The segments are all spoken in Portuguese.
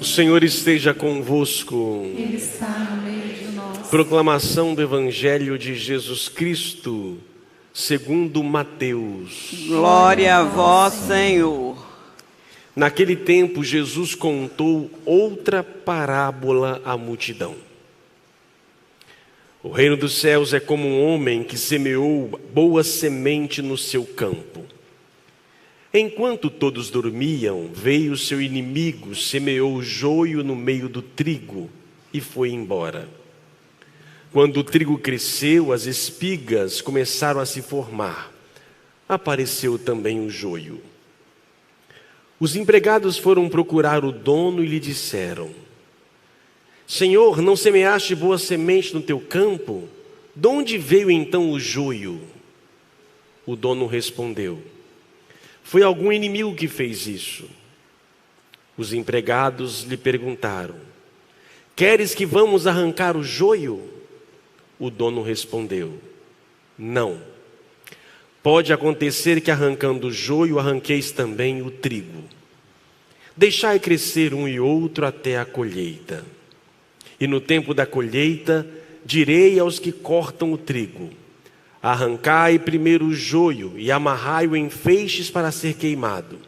O Senhor esteja convosco. Ele está no meio de nós. Proclamação do Evangelho de Jesus Cristo, segundo Mateus. Glória a vós, Senhor. Naquele tempo, Jesus contou outra parábola à multidão. O reino dos céus é como um homem que semeou boa semente no seu campo. Enquanto todos dormiam, veio seu inimigo, semeou joio no meio do trigo e foi embora. Quando o trigo cresceu, as espigas começaram a se formar. Apareceu também o joio. Os empregados foram procurar o dono e lhe disseram: Senhor, não semeaste boa semente no teu campo? De onde veio então o joio? O dono respondeu: Foi algum inimigo que fez isso. Os empregados lhe perguntaram: Queres que vamos arrancar o joio? O dono respondeu: Não. Pode acontecer que arrancando o joio, arranqueis também o trigo. Deixai crescer um e outro até a colheita. E no tempo da colheita, direi aos que cortam o trigo: Arrancai primeiro o joio e amarrai-o em feixes para ser queimado.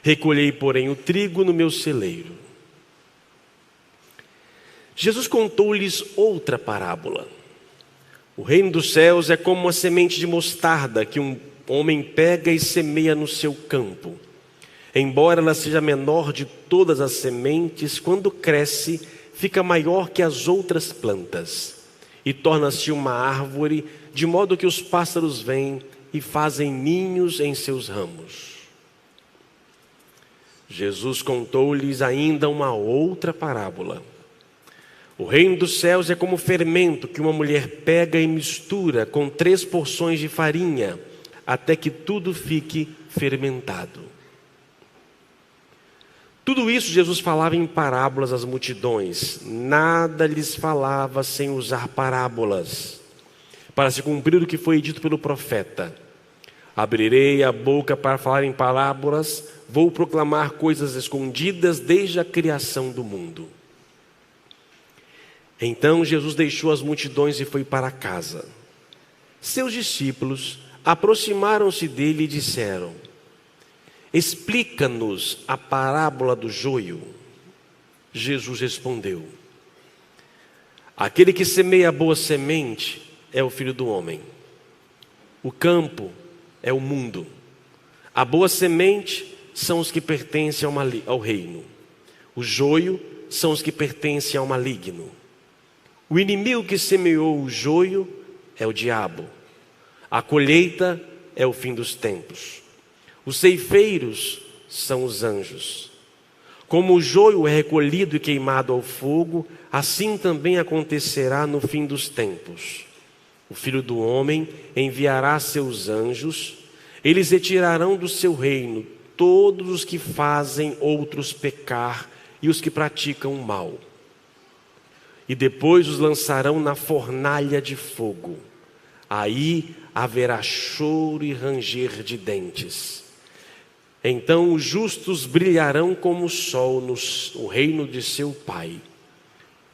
Recolhei, porém, o trigo no meu celeiro. Jesus contou-lhes outra parábola. O reino dos céus é como uma semente de mostarda que um homem pega e semeia no seu campo. Embora ela seja menor de todas as sementes, quando cresce, fica maior que as outras plantas e torna-se uma árvore, de modo que os pássaros vêm e fazem ninhos em seus ramos. Jesus contou-lhes ainda uma outra parábola. O reino dos céus é como fermento que uma mulher pega e mistura com 3 porções de farinha, até que tudo fique fermentado. Tudo isso Jesus falava em parábolas às multidões. Nada lhes falava sem usar parábolas, para se cumprir o que foi dito pelo profeta: Abrirei a boca para falar em parábolas, vou proclamar coisas escondidas desde a criação do mundo. Então Jesus deixou as multidões e foi para casa. Seus discípulos aproximaram-se dele e disseram: Explica-nos a parábola do joio. Jesus respondeu: Aquele que semeia a boa semente é o Filho do Homem. O campo é o mundo. A boa semente são os que pertencem ao reino. O joio são os que pertencem ao maligno. O inimigo que semeou o joio é o diabo. A colheita é o fim dos tempos. Os ceifeiros são os anjos. Como o joio é recolhido e queimado ao fogo, assim também acontecerá no fim dos tempos. O Filho do Homem enviará seus anjos, eles retirarão do seu reino todos os que fazem outros pecar e os que praticam o mal. E depois os lançarão na fornalha de fogo. Aí haverá choro e ranger de dentes. Então os justos brilharão como o sol no reino de seu Pai.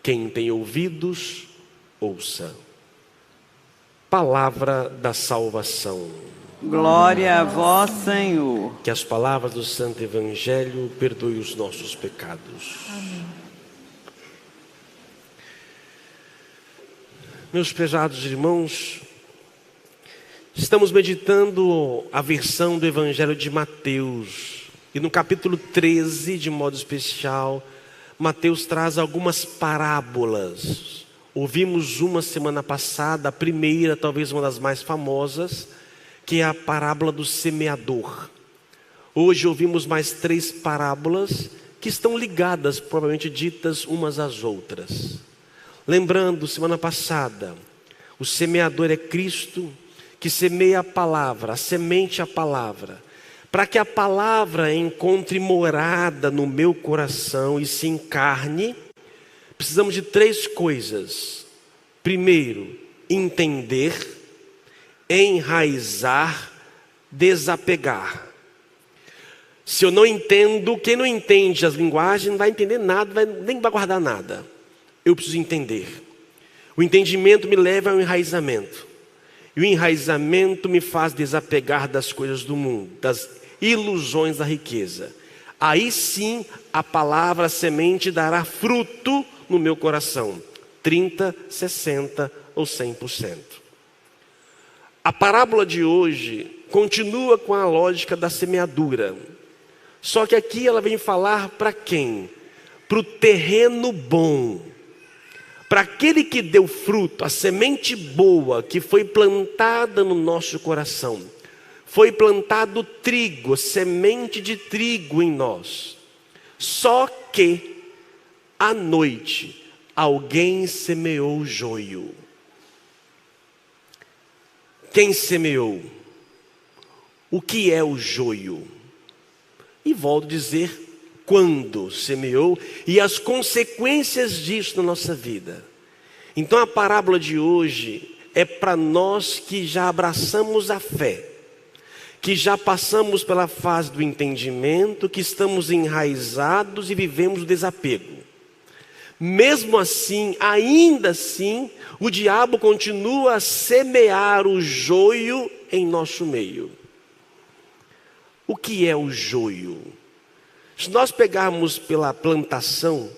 Quem tem ouvidos, ouça. Palavra da salvação. Glória a vós, Senhor. Que as palavras do Santo Evangelho perdoem os nossos pecados. Amém. Meus prezados irmãos, estamos meditando a versão do Evangelho de Mateus. E no capítulo 13, de modo especial, Mateus traz algumas parábolas. Ouvimos uma semana passada, a primeira, talvez uma das mais famosas, que é a parábola do semeador. Hoje ouvimos mais 3 parábolas que estão ligadas, provavelmente ditas umas às outras. Lembrando, semana passada, o semeador é Cristo, que semeia a palavra, a semente a palavra, para que a palavra encontre morada no meu coração e se encarne. Precisamos de 3 coisas. Primeiro, entender, enraizar, desapegar. Se eu não entendo, quem não entende as linguagens não vai entender nada, nem vai guardar nada. Eu preciso entender. O entendimento me leva ao enraizamento. E o enraizamento me faz desapegar das coisas do mundo, das ilusões da riqueza. Aí sim a palavra a semente dará fruto no meu coração. 30, 60 ou 100%. A parábola de hoje continua com a lógica da semeadura. Só que aqui ela vem falar para quem? Para o terreno bom. Para aquele que deu fruto, a semente boa que foi plantada no nosso coração. Foi plantado trigo, semente de trigo em nós. Só que, à noite, alguém semeou joio. Quem semeou? O que é o joio? E volto a dizer, quando semeou e as consequências disso na nossa vida. Então a parábola de hoje é para nós que já abraçamos a fé, que já passamos pela fase do entendimento, que estamos enraizados e vivemos o desapego. Mesmo assim, ainda assim, o diabo continua a semear o joio em nosso meio. O que é o joio? Se nós pegarmos pela plantação,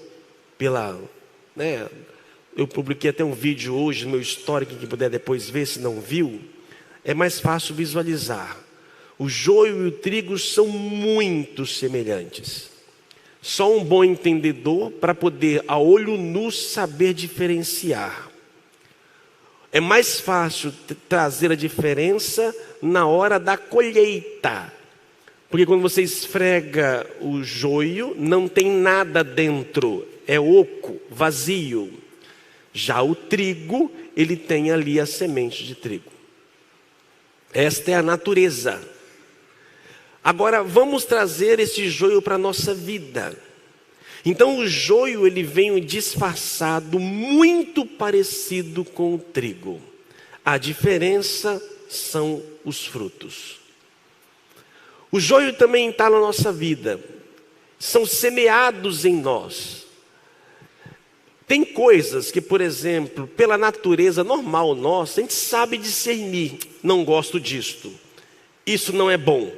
eu publiquei até um vídeo hoje no meu histórico, quem puder depois ver, se não viu, é mais fácil visualizar. O joio e o trigo são muito semelhantes. Só um bom entendedor para poder, a olho nu, saber diferenciar. É mais fácil trazer a diferença na hora da colheita. Porque quando você esfrega o joio, não tem nada dentro, é oco, vazio. Já o trigo, ele tem ali a semente de trigo. Esta é a natureza. Agora vamos trazer esse joio para a nossa vida. Então o joio, ele vem disfarçado, muito parecido com o trigo. A diferença são os frutos. O joio também está na nossa vida. São semeados em nós. Tem coisas que, por exemplo, pela natureza normal nossa, a gente sabe discernir. Não gosto disto. Isso não é bom.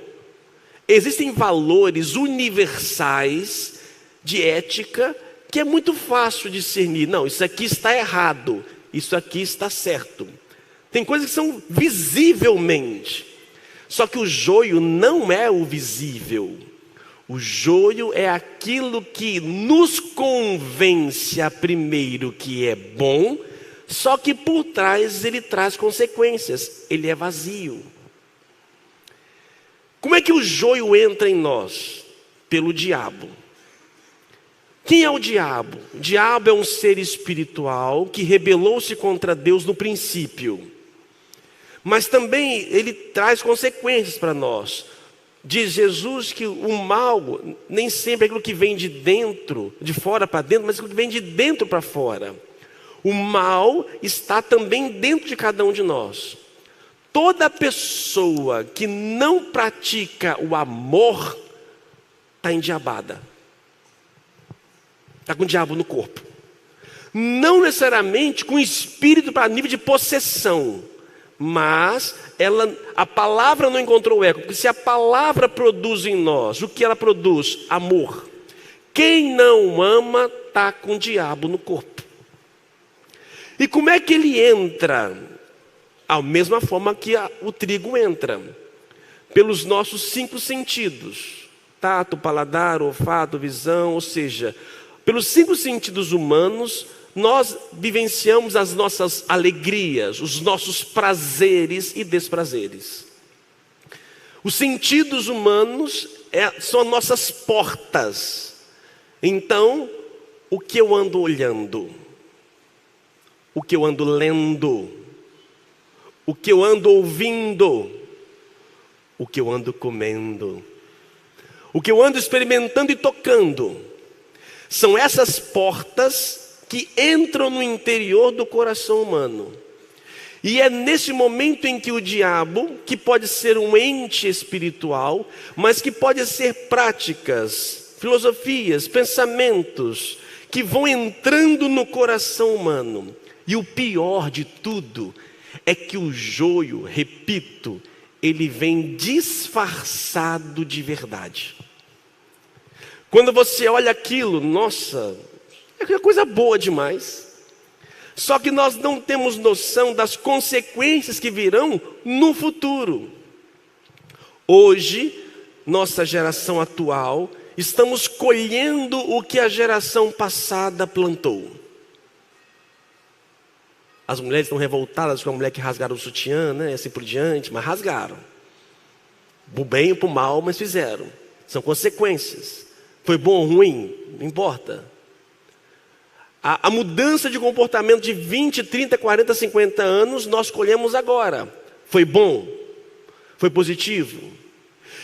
Existem valores universais de ética que é muito fácil discernir. Não, isso aqui está errado. Isso aqui está certo. Tem coisas que são visivelmente. Só que o joio não é o visível. O joio é aquilo que nos convence a primeiro que é bom, só que por trás ele traz consequências. Ele é vazio. Como é que o joio entra em nós? Pelo diabo. Quem é o diabo? O diabo é um ser espiritual que rebelou-se contra Deus no princípio. Mas também ele traz consequências para nós. Diz Jesus que o mal nem sempre é aquilo que vem de dentro, de fora para dentro, mas aquilo que vem de dentro para fora. O mal está também dentro de cada um de nós. Toda pessoa que não pratica o amor está endiabada. Está com o diabo no corpo. Não necessariamente com espírito para nível de possessão. Mas a palavra não encontrou eco. Porque se a palavra produz em nós, o que ela produz? Amor. Quem não ama está com o diabo no corpo. E como é que ele entra? A mesma forma que o trigo entra. Pelos nossos 5 sentidos. Tato, paladar, olfato, visão. Ou seja, pelos 5 sentidos humanos, nós vivenciamos as nossas alegrias, os nossos prazeres e desprazeres. Os sentidos humanos são nossas portas. Então, o que eu ando olhando? O que eu ando lendo? O que eu ando ouvindo? O que eu ando comendo? O que eu ando experimentando e tocando? São essas portas que entram no interior do coração humano. E é nesse momento em que o diabo, que pode ser um ente espiritual, mas que pode ser práticas, filosofias, pensamentos, que vão entrando no coração humano. E o pior de tudo é que o joio, repito, ele vem disfarçado de verdade. Quando você olha aquilo, nossa, é coisa boa demais. Só que nós não temos noção das consequências que virão no futuro. Hoje, nossa geração atual, estamos colhendo o que a geração passada plantou. As mulheres estão revoltadas com a mulher que rasgaram o sutiã, né? E assim por diante, mas rasgaram. Pro bem ou pro mal, mas fizeram. São consequências. Foi bom ou ruim? Não importa. A mudança de comportamento de 20, 30, 40, 50 anos, nós colhemos agora. Foi bom? Foi positivo?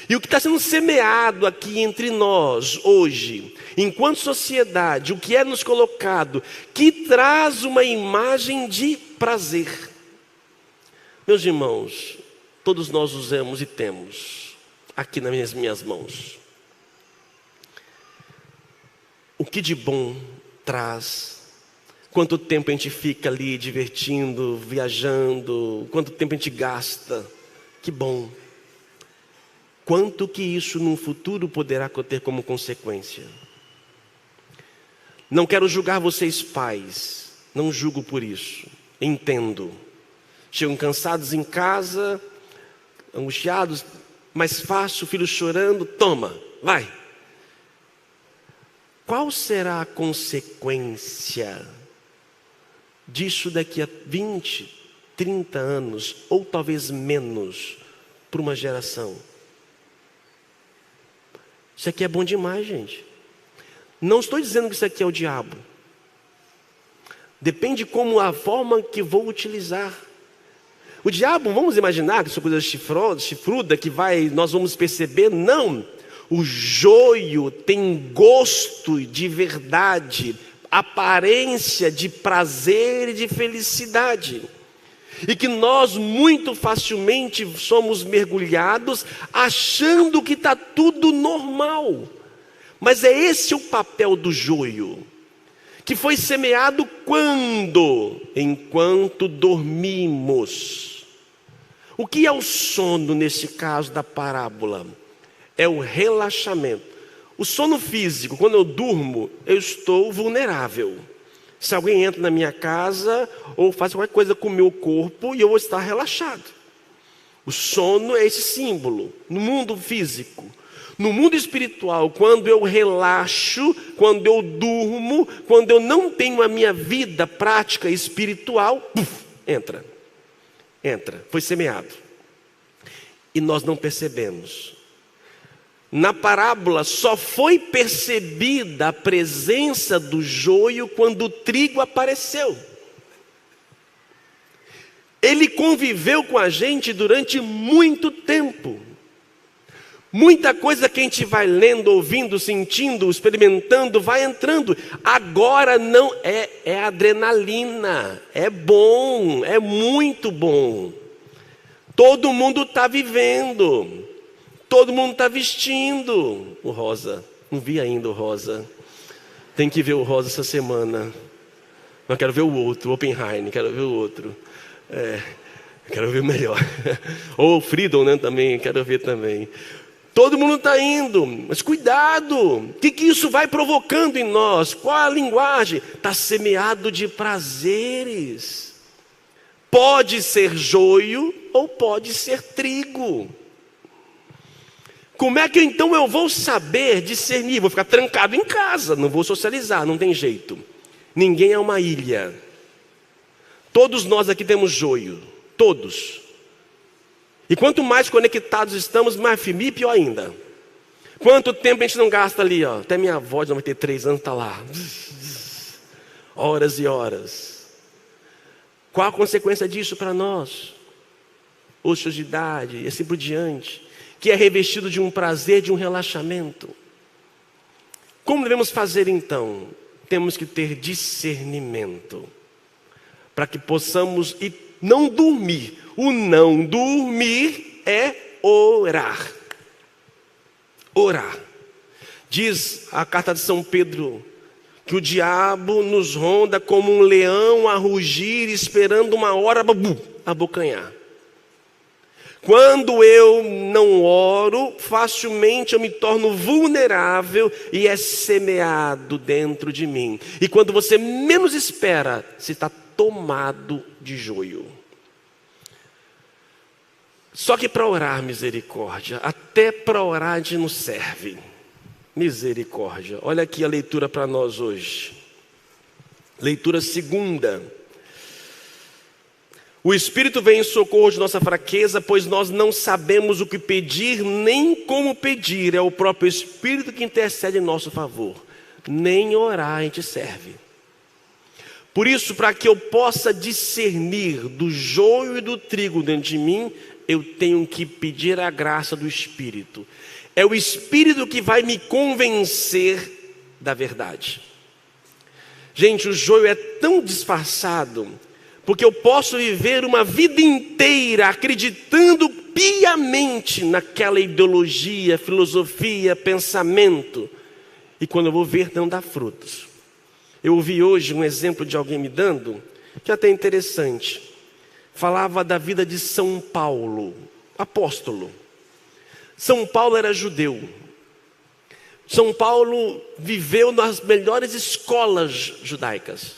E o que está sendo semeado aqui entre nós hoje, enquanto sociedade, o que é nos colocado, que traz uma imagem de prazer. Meus irmãos, todos nós usamos e temos, aqui nas minhas mãos. O que de bom traz? Quanto tempo a gente fica ali divertindo, viajando, quanto tempo a gente gasta? Que bom. Quanto que isso num futuro poderá ter como consequência? Não quero julgar vocês pais, não julgo por isso, entendo. Chegam cansados em casa, angustiados, mais fácil, o filho chorando, toma, vai. Qual será a consequência disso daqui a 20, 30 anos, ou talvez menos, para uma geração? Isso aqui é bom demais, gente. Não estou dizendo que isso aqui é o diabo. Depende como a forma que vou utilizar. O diabo, vamos imaginar que isso é coisa chifruda, que nós vamos perceber, não. O joio tem gosto de verdade, aparência de prazer e de felicidade. E que nós muito facilmente somos mergulhados achando que está tudo normal. Mas é esse o papel do joio, que foi semeado quando? Enquanto dormimos. O que é o sono nesse caso da parábola? É o relaxamento. O sono físico, quando eu durmo, eu estou vulnerável. Se alguém entra na minha casa ou faz qualquer coisa com o meu corpo, e eu vou estar relaxado. O sono é esse símbolo no mundo físico. No mundo espiritual, quando eu relaxo, quando eu durmo, quando eu não tenho a minha vida prática espiritual, entra, foi semeado. E nós não percebemos. Na parábola só foi percebida a presença do joio quando o trigo apareceu. Ele conviveu com a gente durante muito tempo. Muita coisa que a gente vai lendo, ouvindo, sentindo, experimentando, vai entrando. Agora não é adrenalina, é bom, é muito bom. Todo mundo está vivendo. Todo mundo está vestindo o rosa. Não vi ainda o rosa. Tem que ver o rosa essa semana. Mas quero ver o outro, o Oppenheimer, quero ver o outro. Quero ver o melhor. Ou o Freedom, né, também, quero ver também. Todo mundo está indo, mas cuidado. O que isso vai provocando em nós? Qual a linguagem? Está semeado de prazeres. Pode ser joio ou pode ser trigo. Como é que então eu vou saber discernir? Vou ficar trancado em casa, não vou socializar, não tem jeito. Ninguém é uma ilha. Todos nós aqui temos joio, todos. E quanto mais conectados estamos, mais firme e pior ainda. Quanto tempo a gente não gasta ali, ó. Até minha avó de 93 anos está lá. Horas e horas. Qual a consequência disso para nós? Ociosidade e assim por diante. Que é revestido de um prazer, de um relaxamento. Como devemos fazer então? Temos que ter discernimento, para que possamos, e não dormir. O não dormir é orar. Orar. Diz a carta de São Pedro que o diabo nos ronda como um leão a rugir, esperando uma hora para abocanhar. Quando eu não oro, facilmente eu me torno vulnerável e é semeado dentro de mim. E quando você menos espera, você está tomado de joio. Só que para orar misericórdia, até para orar a gente não serve. Misericórdia. Olha aqui a leitura para nós hoje. Leitura segunda. O Espírito vem em socorro de nossa fraqueza, pois nós não sabemos o que pedir, nem como pedir. É o próprio Espírito que intercede em nosso favor. Nem orar a gente serve. Por isso, para que eu possa discernir do joio e do trigo dentro de mim, eu tenho que pedir a graça do Espírito. É o Espírito que vai me convencer da verdade. Gente, o joio é tão disfarçado, porque eu posso viver uma vida inteira acreditando piamente naquela ideologia, filosofia, pensamento, e quando eu vou ver, não dá frutos. Eu ouvi hoje um exemplo de alguém me dando, que é até interessante. Falava da vida de São Paulo, apóstolo. São Paulo era judeu. São Paulo viveu nas melhores escolas judaicas.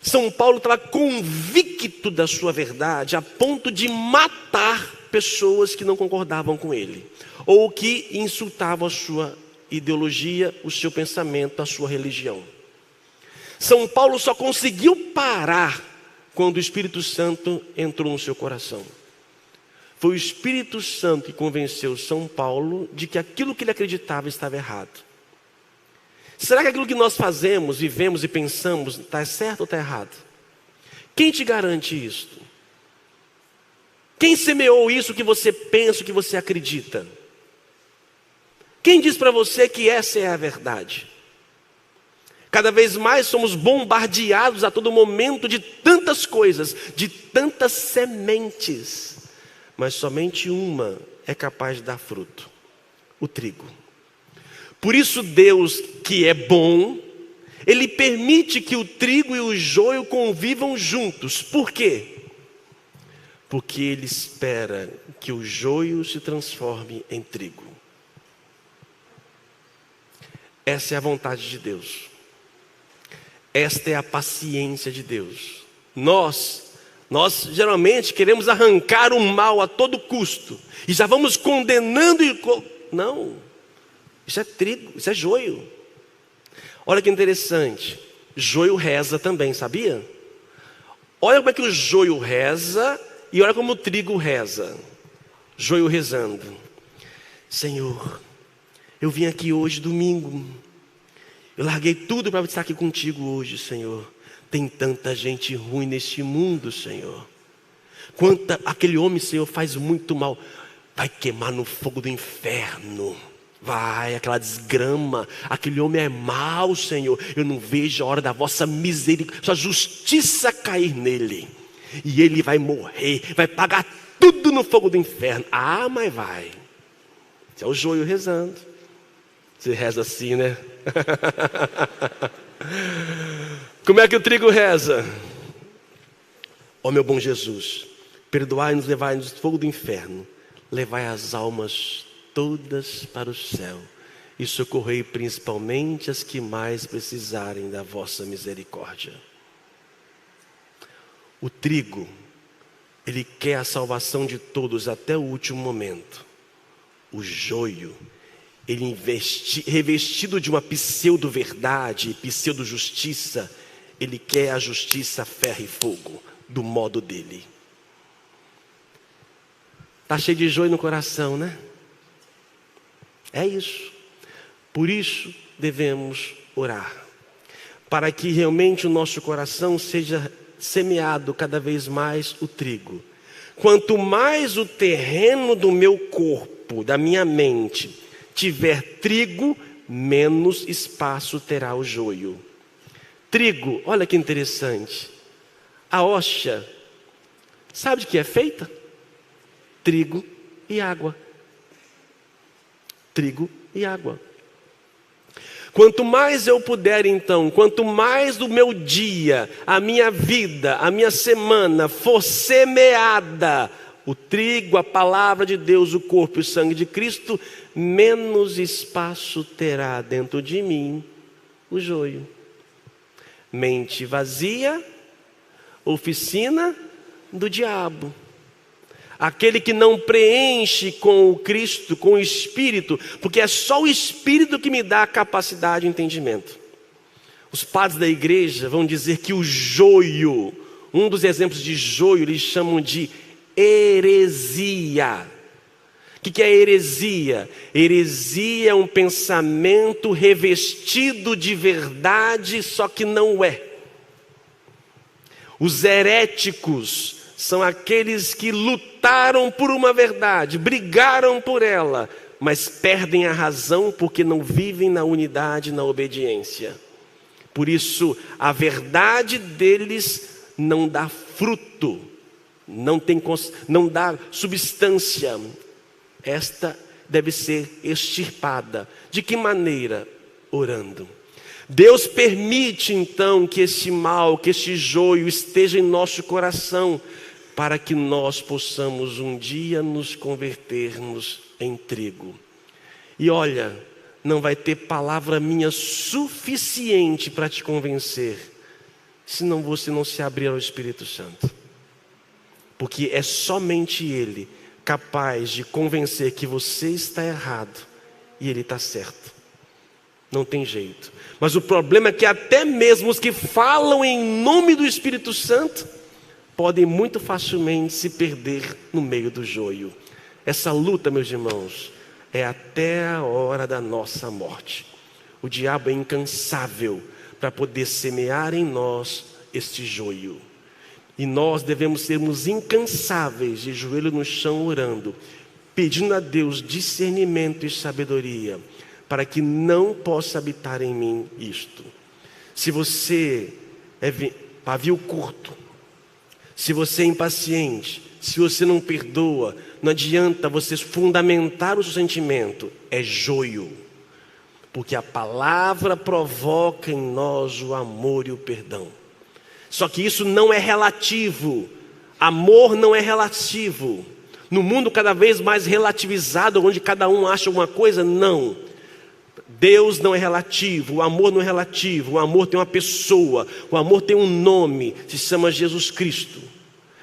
São Paulo estava convicto da sua verdade, a ponto de matar pessoas que não concordavam com ele, ou que insultavam a sua ideologia, o seu pensamento, a sua religião. São Paulo só conseguiu parar quando o Espírito Santo entrou no seu coração. Foi o Espírito Santo que convenceu São Paulo de que aquilo que ele acreditava estava errado. Será que aquilo que nós fazemos, vivemos e pensamos está certo ou está errado? Quem te garante isso? Quem semeou isso que você pensa, que você acredita? Quem diz para você que essa é a verdade? Cada vez mais somos bombardeados a todo momento de tantas coisas, de tantas sementes. Mas somente uma é capaz de dar fruto: o trigo. Por isso Deus, que é bom, Ele permite que o trigo e o joio convivam juntos. Por quê? Porque Ele espera que o joio se transforme em trigo. Essa é a vontade de Deus. Esta é a paciência de Deus. Nós geralmente queremos arrancar o mal a todo custo. E já vamos condenando e... Não, isso é trigo, isso é joio. Olha que interessante. Joio reza também, sabia? Olha como é que o joio reza e olha como o trigo reza. Joio rezando: Senhor, eu vim aqui hoje domingo. Eu larguei tudo para estar aqui contigo hoje, Senhor. Tem tanta gente ruim neste mundo, Senhor. Aquele homem, Senhor, faz muito mal. Vai queimar no fogo do inferno. Vai, aquela desgrama. Aquele homem é mau, Senhor. Eu não vejo a hora da vossa misericórdia, sua justiça cair nele. E ele vai morrer, vai pagar tudo no fogo do inferno. Ah, mas vai. Isso é o joio rezando. Você reza assim, né? Como é que o trigo reza? Ó meu bom Jesus, perdoai-nos, levai-nos do fogo do inferno, levai as almas todas para o céu e socorrei principalmente as que mais precisarem da vossa misericórdia. O trigo, ele quer a salvação de todos até o último momento. O joio, ele revestido de uma pseudo-verdade, pseudo-justiça, ele quer a justiça ferro e fogo, do modo dele. Está cheio de joio no coração, né? É isso. Por isso devemos orar, para que realmente o nosso coração seja semeado cada vez mais o trigo. Quanto mais o terreno do meu corpo, da minha mente, tiver trigo, menos espaço terá o joio. Trigo, olha que interessante. A hoxa Sabe de que é feita? Trigo e água. Trigo e água. Quanto mais eu puder, então, quanto mais do meu dia, a minha vida, a minha semana for semeada, o trigo, a palavra de Deus, o corpo e o sangue de Cristo, menos espaço terá dentro de mim o joio. Mente vazia, oficina do diabo. Aquele que não preenche com o Cristo, com o Espírito, porque é só o Espírito que me dá a capacidade de entendimento. Os padres da igreja vão dizer que o joio, um dos exemplos de joio, eles chamam de heresia. O que é heresia? Heresia é um pensamento revestido de verdade, só que não é. Os heréticos são aqueles que lutaram por uma verdade, brigaram por ela, mas perdem a razão porque não vivem na unidade, na obediência. Por isso, a verdade deles não dá fruto, não dá substância. Esta deve ser extirpada. De que maneira? Orando. Deus permite então que esse mal, que esse joio esteja em nosso coração, para que nós possamos um dia nos convertermos em trigo. E olha, não vai ter palavra minha suficiente para te convencer, senão você não se abrir ao Espírito Santo. Porque é somente Ele capaz de convencer que você está errado e Ele está certo. Não tem jeito. Mas o problema é que até mesmo os que falam em nome do Espírito Santo podem muito facilmente se perder no meio do joio. Essa luta, meus irmãos, é até a hora da nossa morte. O diabo é incansável para poder semear em nós este joio. E nós devemos sermos incansáveis, de joelho no chão orando, pedindo a Deus discernimento e sabedoria, para que não possa habitar em mim isto. Se você é pavio curto, se você é impaciente, se você não perdoa, não adianta você fundamentar o seu sentimento, é joio. Porque a palavra provoca em nós o amor e o perdão. Só que isso não é relativo. Amor não é relativo. No mundo cada vez mais relativizado, onde cada um acha alguma coisa, não. Deus não é relativo, o amor não é relativo, o amor tem uma pessoa, o amor tem um nome, se chama Jesus Cristo.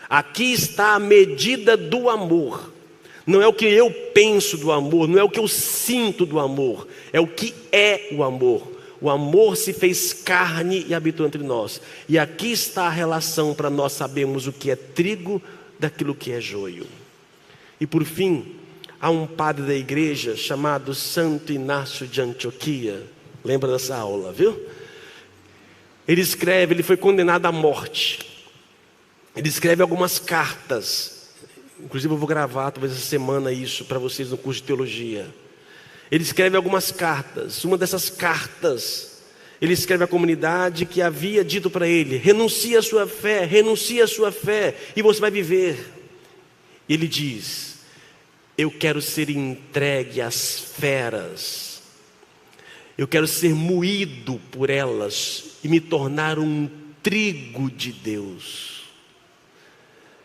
Aqui está a medida do amor. Não é o que eu penso do amor, não é o que eu sinto do amor, é o que é o amor. O amor se fez carne e habitou entre nós. E aqui está a relação para nós sabermos o que é trigo daquilo que é joio. E por fim, há um padre da igreja chamado Santo Inácio de Antioquia. Lembra dessa aula, viu? Ele foi condenado à morte. Ele escreve algumas cartas. Inclusive eu vou gravar talvez essa semana isso para vocês no curso de teologia. Ele escreve algumas cartas. Uma dessas cartas, ele escreve à comunidade que havia dito para ele: renuncie à sua fé, e você vai viver. Ele diz: eu quero ser entregue às feras, eu quero ser moído por elas e me tornar um trigo de Deus.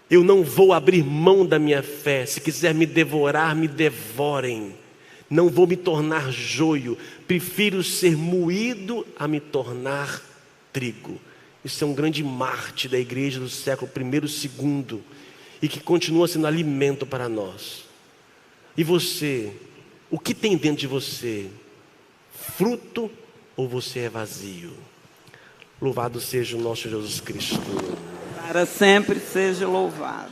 Eu não vou abrir mão da minha fé. Se quiser me devorar, me devorem. Não vou me tornar joio. Prefiro ser moído a me tornar trigo. Isso é um grande mártir da igreja do século I e II, e que continua sendo alimento para nós. E você, o que tem dentro de você? Fruto ou você é vazio? Louvado seja o nosso Jesus Cristo. Para sempre seja louvado.